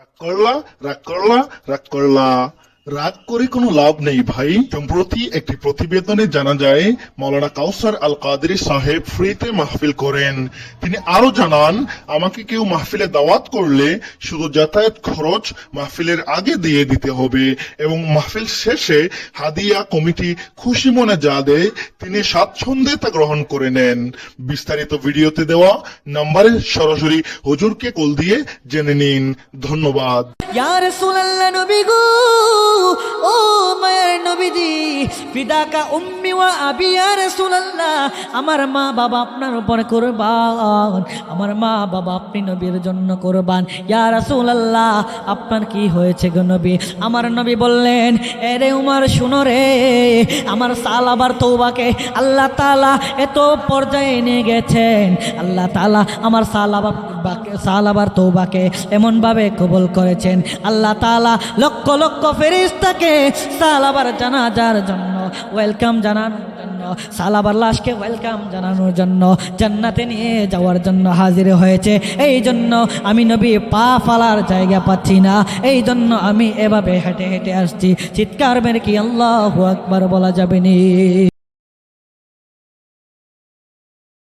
রাগ করলা, রাগ করলা, রাগ করলা। রাগ করে কোনো লাভ নেই ভাই। সম্প্রতি একটি প্রতিবেদনে জানা যায় মাওলানা কাউসার আল কাদেরী সাহেব ফ্রিতে মাহফিল করেন। তিনি আরো জানান, আমাকে কেউ মাহফিলে দাওয়াত করলে শুধু যাতায়াত খরচ মাহফিলের আগে দিয়ে দিতে হবে এবং মাহফিল শেষে হাদিয়া কমিটি খুশি মনে যা দেয় তিনি স্বাচ্ছন্দ্যে তা গ্রহণ করে নেন। বিস্তারিত ভিডিওতে দেওয়া নাম্বারে সরাসরি হুজুরকে কল দিয়ে জেনে নিন। ধন্যবাদ। ইয়া রাসূলুল্লাহ নবী গো, ও মায়ের নবীজি, ফিদাকা উম্মি ওয়া আবি ইয়া রাসূলুল্লাহ, আমার মা বাবা আপনার উপর কুরবান, আমার মা বাবা আপনি নবীর জন্য কুরবান। ইয়া রাসূলুল্লাহ, আপনার কি হয়েছে গো নবী? আমার নবী বললেন, এরে উমর শুনো রে, আমার সালাবার তওবাকে আল্লাহ তাআলা এত পর্যায়ে নিয়ে গেছেন, আল্লাহ তাআলা আমার সালাবার তওবাকে এমন ভাবে কবুল করেছেন, আল্লাহ তাআলা লক্ষ লক্ষ ফেরেশতাকে সালাবার জানাজার জন্য ওয়েলকাম জানানোর জন্য, সালাবার লাশকে ওয়েলকাম জানানোর জন্য জান্নাতে নিয়ে যাওয়ার জন্য হাজির হয়েছে। এই জন্য আমি নবী পা ফালার জায়গা পাচ্ছি না, এই জন্য আমি এভাবে হেঁটে হেঁটে আসছি। চিৎকার মেরে কি আল্লাহু আকবার বলা যাবে নি?